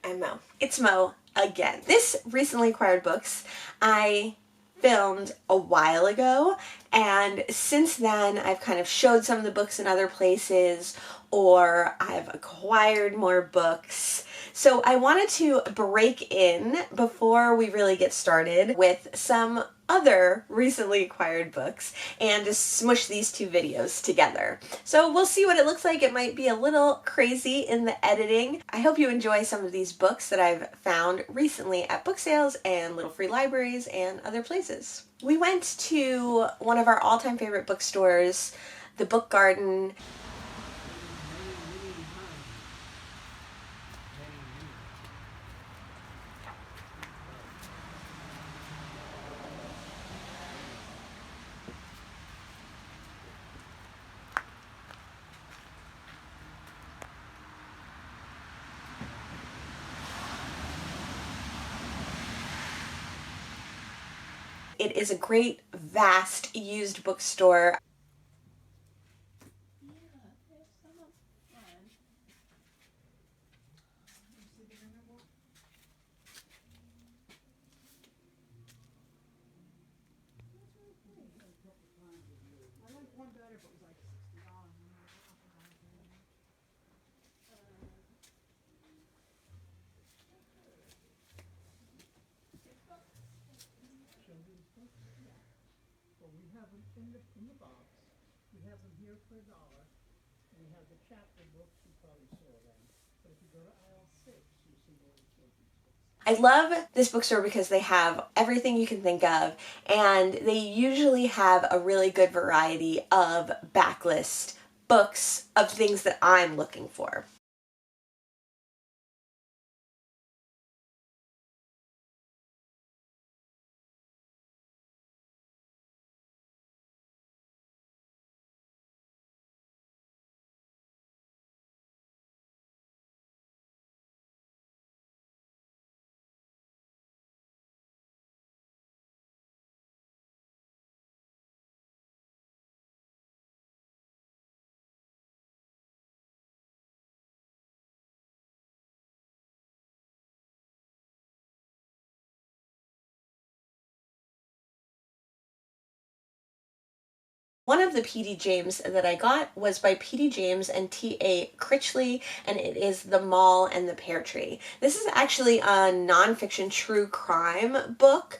I'm Mo. It's Mo again. This recently acquired books I filmed a while ago, and since then I've kind of showed some of the books in other places, or I've acquired more books. So I wanted to break in before we really get started with some other recently acquired books and just smush these two videos together. So we'll see what it looks like. It might be a little crazy in the editing. I hope you enjoy some of these books that I've found recently at book sales and little free libraries and other places. We went to one of our all-time favorite bookstores, the Book Garden. It is a great, vast, used bookstore. In the box. We have them here for $1. And we have the chapter books, you probably saw them. But if you go to aisle 6, you see all the children's books. I love this bookstore because they have everything you can think of, and they usually have a really good variety of backlist books of things that I'm looking for. One of the P.D. James that I got was by P.D. James and T.A. Critchley, and it is The Mall and the Pear Tree. This is actually a nonfiction true crime book.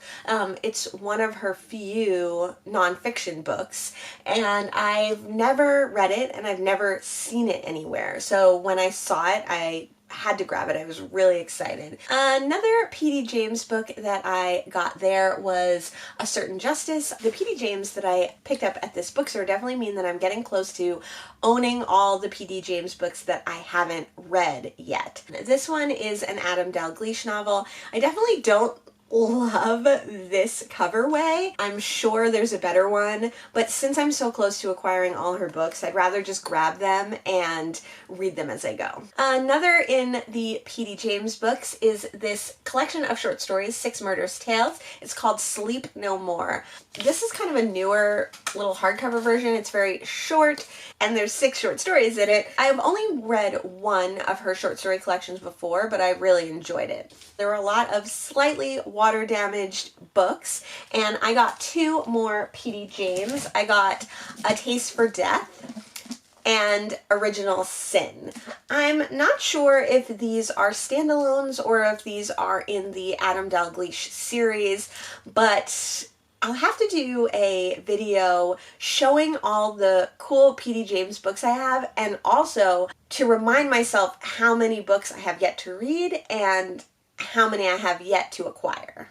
It's one of her few nonfiction books, and I've never read it and I've never seen it anywhere. So when I saw it, I had to grab it. I was really excited. Another P.D. James book that I got there was A Certain Justice. The P.D. James that I picked up at this bookstore definitely mean that I'm getting close to owning all the P.D. James books that I haven't read yet. This one is an Adam Dalgliesh novel. I definitely don't love this coverway. I'm sure there's a better one, but since I'm so close to acquiring all her books, I'd rather just grab them and read them as I go. Another in the P.D. James books is this collection of short stories, 6 Murderous Tales. It's called Sleep No More. This is kind of a newer little hardcover version. It's very short, and there's 6 short stories in it. I've only read one of her short story collections before, but I really enjoyed it. There were a lot of slightly water damaged books, and I got 2 more P.D. James. I got A Taste for Death and Original Sin. I'm not sure if these are standalones or if these are in the Adam Dalgliesh series, but I'll have to do a video showing all the cool P.D. James books I have, and also to remind myself how many books I have yet to read and how many I have yet to acquire.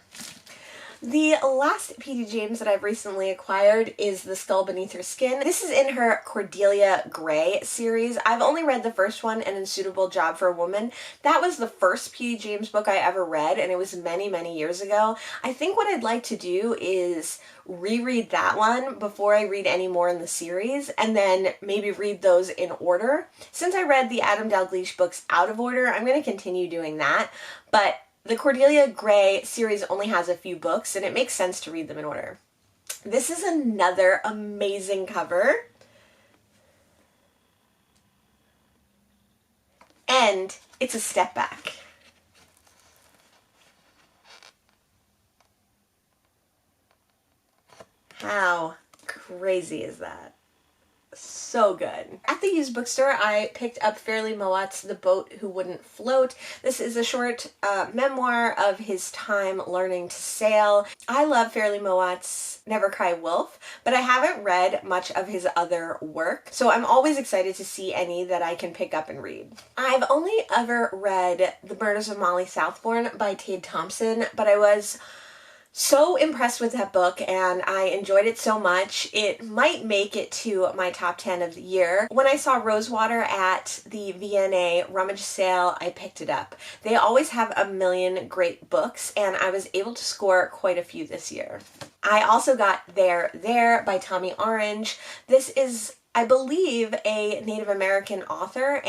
The last P.D. James that I've recently acquired is The Skull Beneath Her Skin. This is in her Cordelia Gray series. I've only read the first one, An Unsuitable Job for a Woman. That was the first P.D. James book I ever read, and it was many, many years ago. I think what I'd like to do is reread that one before I read any more in the series, and then maybe read those in order. Since I read the Adam Dalgliesh books out of order, I'm going to continue doing that, but the Cordelia Gray series only has a few books, and it makes sense to read them in order. This is another amazing cover. And it's a step back. How crazy is that? So good. At the used bookstore, I picked up Fairleigh Mowat's The Boat Who Wouldn't Float. This is a short memoir of his time learning to sail. I love Fairleigh Mowat's Never Cry Wolf, but I haven't read much of his other work, so I'm always excited to see any that I can pick up and read. I've only ever read The Murders of Molly Southbourne by Tade Thompson, but I was so impressed with that book and I enjoyed it so much. It might make it to my top 10 of the year. When I saw Rosewater at the V&A rummage sale, I picked it up. They always have a million great books and I was able to score quite a few this year. I also got There by Tommy Orange. This is, I believe, a Native American author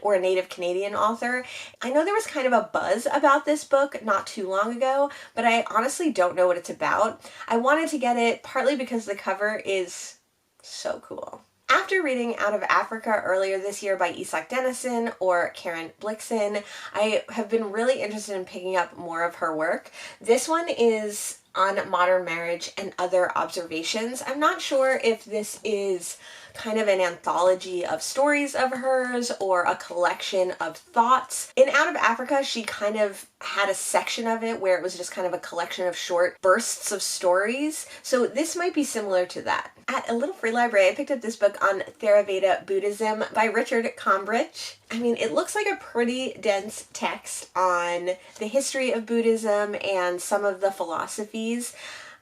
or a Native Canadian author. I know there was kind of a buzz about this book not too long ago, but I honestly don't know what it's about. I wanted to get it partly because the cover is so cool. After reading Out of Africa earlier this year by Isak Dinesen or Karen Blixen, I have been really interested in picking up more of her work. This one is on modern marriage and other observations. I'm not sure if this is kind of an anthology of stories of hers or a collection of thoughts. In Out of Africa, she kind of had a section of it where it was just kind of a collection of short bursts of stories. So this might be similar to that. At a little free library, I picked up this book on Theravada Buddhism by Richard Combridge. I mean, it looks like a pretty dense text on the history of Buddhism and some of the philosophies.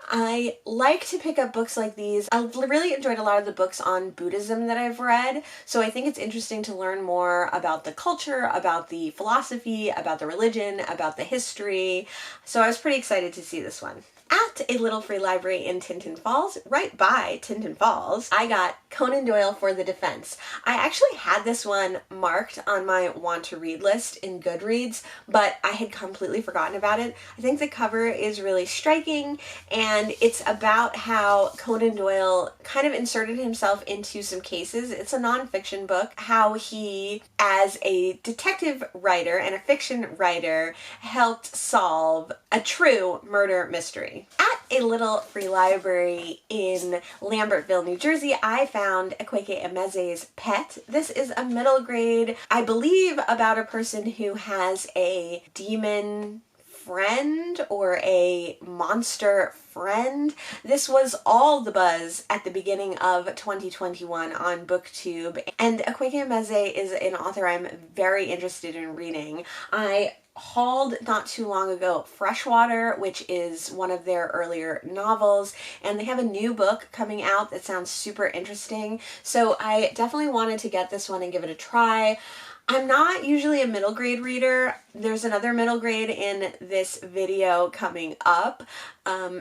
I like to pick up books like these. I've really enjoyed a lot of the books on Buddhism that I've read, so I think it's interesting to learn more about the culture, about the philosophy, about the religion, about the history, so I was pretty excited to see this one. At a little free library in Tinton Falls, right by Tinton Falls, I got Conan Doyle for the Defense. I actually had this one marked on my want to read list in Goodreads, but I had completely forgotten about it. I think the cover is really striking, and it's about how Conan Doyle kind of inserted himself into some cases. It's a nonfiction book, how he, as a detective writer and a fiction writer, helped solve a true murder mystery. At a little free library in Lambertville, New Jersey, I found Akweke Emeze's Pet. This is a middle grade, I believe, about a person who has a demon friend or a monster friend. This was all the buzz at the beginning of 2021 on BookTube, and Akweke Emeze is an author I'm very interested in reading. I hauled not too long ago Freshwater, which is one of their earlier novels, and they have a new book coming out that sounds super interesting, so I definitely wanted to get this one and give it a try. I'm not usually a middle grade reader. There's another middle grade in this video coming up,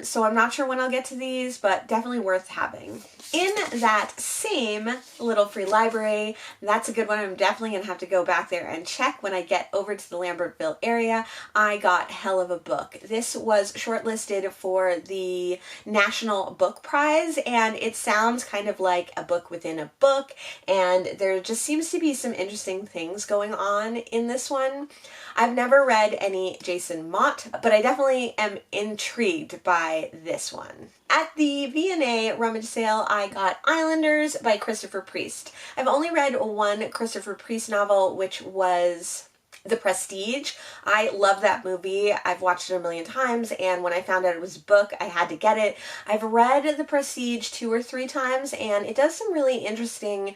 so I'm not sure when I'll get to these, but definitely worth having. In that same little free library, that's a good one. I'm definitely going to have to go back there and check when I get over to the Lambertville area. I got Hell of a Book. This was shortlisted for the National Book Prize, and it sounds kind of like a book within a book, and there just seems to be some interesting things going on in this one. I've never read any Jason Mott, but I definitely am intrigued by this one. At the V&A rummage sale, I got Islanders by Christopher Priest. I've only read one Christopher Priest novel, which was The Prestige. I love that movie. I've watched it a million times, and when I found out it was a book, I had to get it. I've read The Prestige 2 or 3 times, and it does some really interesting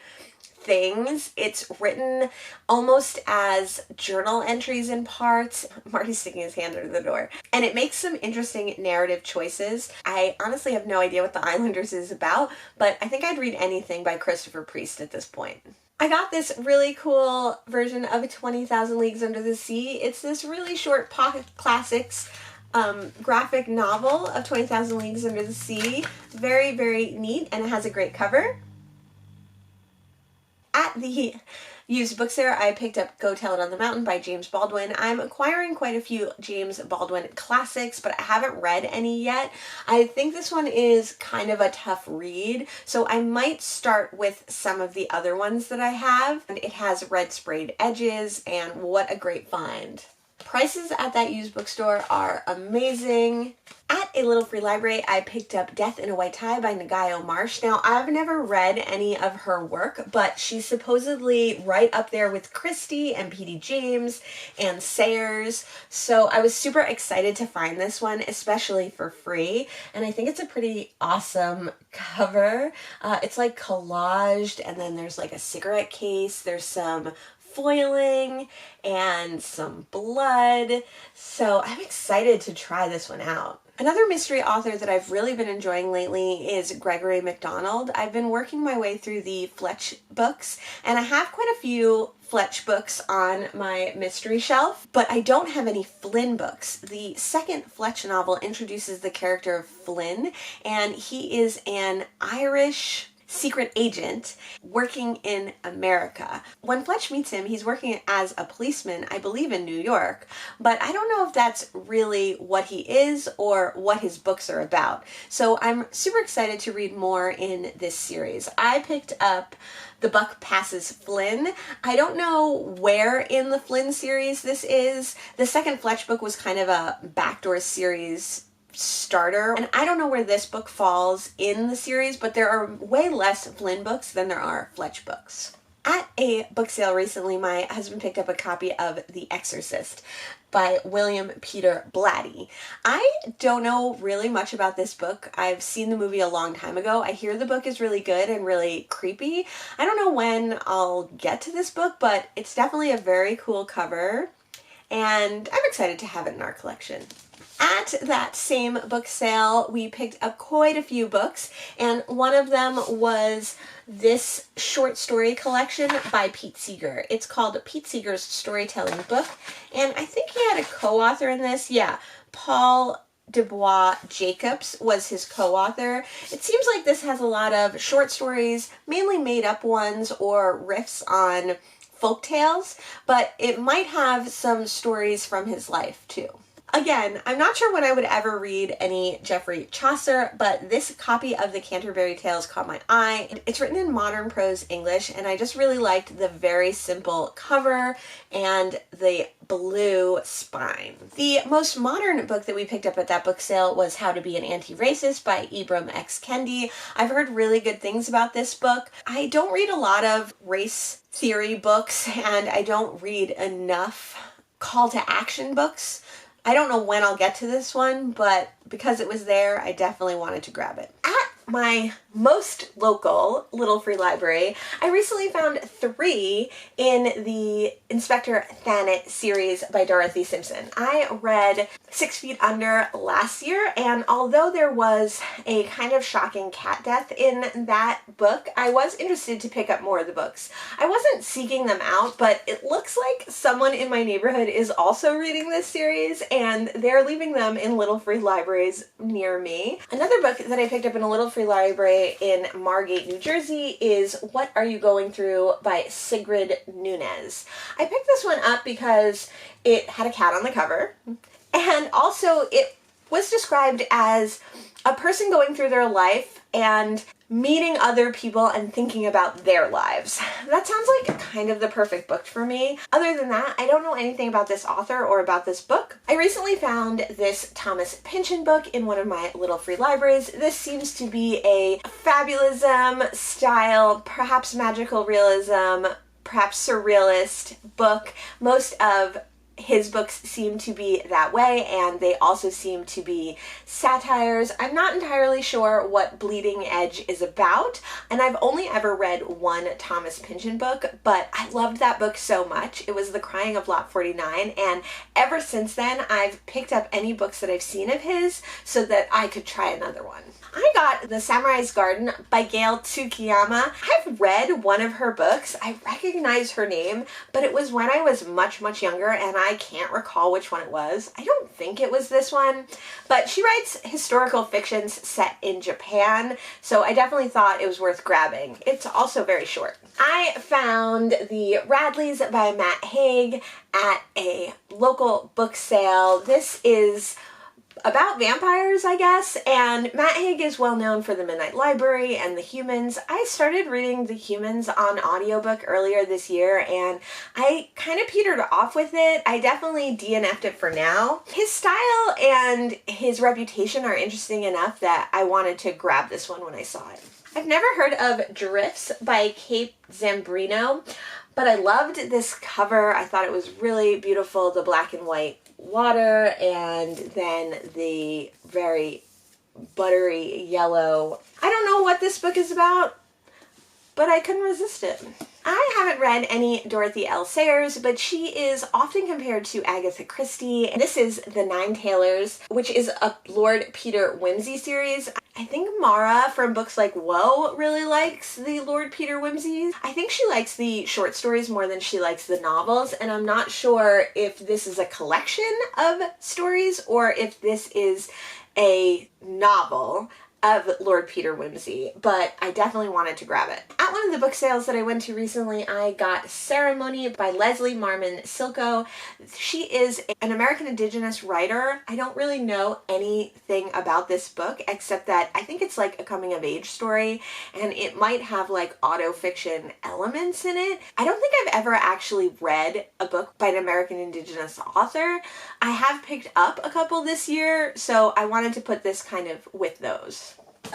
things. It's written almost as journal entries in parts. Marty's sticking his hand under the door. And it makes some interesting narrative choices. I honestly have no idea what The Islanders is about, but I think I'd read anything by Christopher Priest at this point. I got this really cool version of 20,000 Leagues Under the Sea. It's this really short pocket classics graphic novel of 20,000 Leagues Under the Sea. Very, very neat, and it has a great cover. At the used bookstore, I picked up Go Tell It on the Mountain by James Baldwin. I'm acquiring quite a few James Baldwin classics, but I haven't read any yet. I think this one is kind of a tough read, so I might start with some of the other ones that I have. And it has red sprayed edges, and what a great find. Prices at that used bookstore are amazing. At a little free library, I picked up Death in a White Tie by Nagayo Marsh. Now, I've never read any of her work, but she's supposedly right up there with Christie and P.D. James and Sayers. So I was super excited to find this one, especially for free. And I think it's a pretty awesome cover. It's like collaged, and then there's like a cigarette case. There's some foiling and some blood. So I'm excited to try this one out. Another mystery author that I've really been enjoying lately is Gregory Mcdonald. I've been working my way through the Fletch books, and I have quite a few Fletch books on my mystery shelf, but I don't have any Flynn books. The second Fletch novel introduces the character of Flynn, and he is an Irish secret agent working in America. When Fletch meets him, he's working as a policeman, I believe in New York, but I don't know if that's really what he is or what his books are about. So I'm super excited to read more in this series. I picked up The Buck Passes Flynn. I don't know where in the Flynn series this is. The second Fletch book was kind of a backdoor series starter, and I don't know where this book falls in the series, but there are way less Flynn books than there are Fletch books. At a book sale recently, my husband picked up a copy of The Exorcist by William Peter Blatty. I don't know really much about this book. I've seen the movie a long time ago. I hear the book is really good and really creepy. I don't know when I'll get to this book, but it's definitely a very cool cover, and I'm excited to have it in our collection. At that same book sale, we picked up quite a few books, and one of them was this short story collection by Pete Seeger. It's called Pete Seeger's Storytelling Book, and I think he had a co-author in this. Yeah, Paul Dubois Jacobs was his co-author. It seems like this has a lot of short stories, mainly made-up ones or riffs on folk tales, but it might have some stories from his life too. Again, I'm not sure when I would ever read any Geoffrey Chaucer, but this copy of the Canterbury Tales caught my eye. It's written in modern prose English, and I just really liked the very simple cover and the blue spine. The most modern book that we picked up at that book sale was How to Be an Anti-Racist by Ibram X. Kendi. I've heard really good things about this book. I don't read a lot of race theory books, and I don't read enough call to action books. I don't know when I'll get to this one, but because it was there, I definitely wanted to grab it. At my most local little free library, I recently found 3 in the Inspector Thanet series by Dorothy Simpson. I read 6 Feet Under last year, and although there was a kind of shocking cat death in that book, I was interested to pick up more of the books. I wasn't seeking them out, but it looks like someone in my neighborhood is also reading this series, and they're leaving them in little free libraries near me. Another book that I picked up in a little free library in Margate, New Jersey is What Are You Going Through by Sigrid Nunes. I picked this one up because it had a cat on the cover, and also it was described as a person going through their life and meeting other people and thinking about their lives. That sounds like kind of the perfect book for me. Other than that, I don't know anything about this author or about this book. I recently found this Thomas Pynchon book in one of my little free libraries. This seems to be a fabulism style, perhaps magical realism, perhaps surrealist book. Most of his books seem to be that way, and they also seem to be satires. I'm not entirely sure what Bleeding Edge is about, and I've only ever read one Thomas Pynchon book, but I loved that book so much. It was The Crying of Lot 49, and ever since then, I've picked up any books that I've seen of his so that I could try another one. I got The Samurai's Garden by Gail Tsukiyama. I've read one of her books. I recognize her name, but it was when I was much, much younger, and I can't recall which one it was. I don't think it was this one, but she writes historical fictions set in Japan, so I definitely thought it was worth grabbing. It's also very short. I found the Radleys by Matt Haig at a local book sale. This is about vampires, I guess, and Matt Haig is well known for The Midnight Library and The Humans. I started reading The Humans on audiobook earlier this year, and I kind of petered off with it. I definitely DNF'd it for now. His style and his reputation are interesting enough that I wanted to grab this one when I saw it. I've never heard of Drifts by Kate Zambrino, but I loved this cover. I thought it was really beautiful, the black and white water and then the very buttery yellow. I don't know what this book is about, but I couldn't resist it. I haven't read any Dorothy L. Sayers, but she is often compared to Agatha Christie. This is The Nine Tailors, which is a Lord Peter Wimsey series. I think Mara from books like Whoa really likes the Lord Peter Wimseys. I think she likes the short stories more than she likes the novels, and I'm not sure if this is a collection of stories or if this is a novel of Lord Peter Wimsey, but I definitely wanted to grab it. At one of the book sales that I went to recently, I got Ceremony by Leslie Marmon Silco. She is an American Indigenous writer. I don't really know anything about this book except that I think it's like a coming of age story and it might have like auto-fiction elements in it. I don't think I've ever actually read a book by an American Indigenous author. I have picked up a couple this year, so I wanted to put this kind of with those.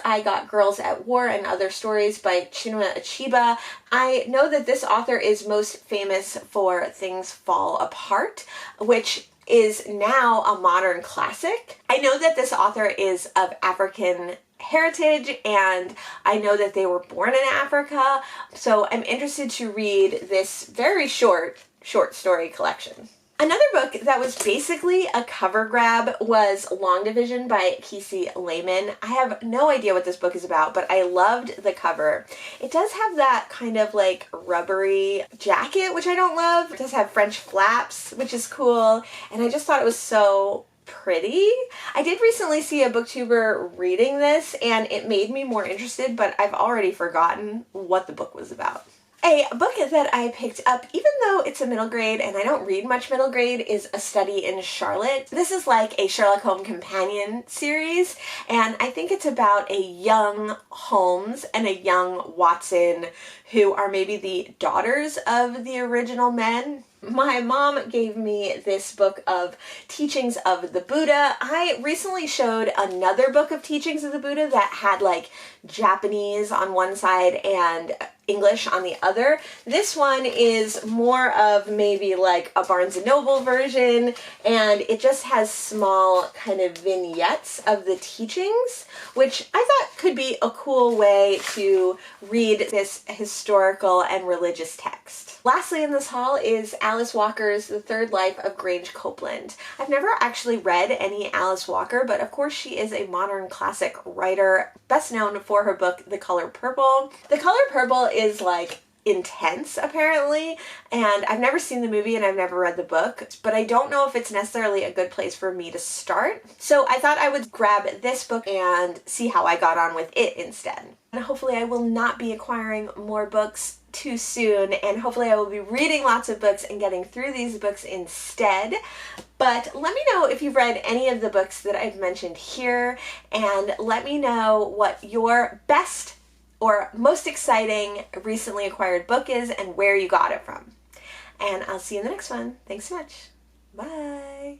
I got Girls at War and Other Stories by Chinua Achebe. I know that this author is most famous for Things Fall Apart, which is now a modern classic. I know that this author is of African heritage and I know that they were born in Africa, so I'm interested to read this very short story collection. Another book that was basically a cover grab was Long Division by Kesey Layman. I have no idea what this book is about, but I loved the cover. It does have that kind of like rubbery jacket, which I don't love. It does have French flaps, which is cool, and I just thought it was so pretty. I did recently see a booktuber reading this, and it made me more interested, but I've already forgotten what the book was about. A book that I picked up, even though it's a middle grade and I don't read much middle grade, is A Study in Charlotte. This is like a Sherlock Holmes companion series, and I think it's about a young Holmes and a young Watson who are maybe the daughters of the original men. My mom gave me this book of Teachings of the Buddha. I recently showed another book of Teachings of the Buddha that had like Japanese on one side and English on the other. This one is more of maybe like a Barnes & Noble version, and it just has small kind of vignettes of the teachings, which I thought could be a cool way to read this historical and religious text. Lastly in this haul is Alice Walker's The Third Life of Grange Copeland. I've never actually read any Alice Walker, but of course she is a modern classic writer, best known for her book The Color Purple. The Color Purple is like intense apparently, and I've never seen the movie and I've never read the book, but I don't know if it's necessarily a good place for me to start. So I thought I would grab this book and see how I got on with it instead. And hopefully I will not be acquiring more books too soon, and hopefully I will be reading lots of books and getting through these books instead. But let me know if you've read any of the books that I've mentioned here, and let me know what your best or most exciting recently acquired book is and where you got it from. And I'll see you in the next one. Thanks so much. Bye.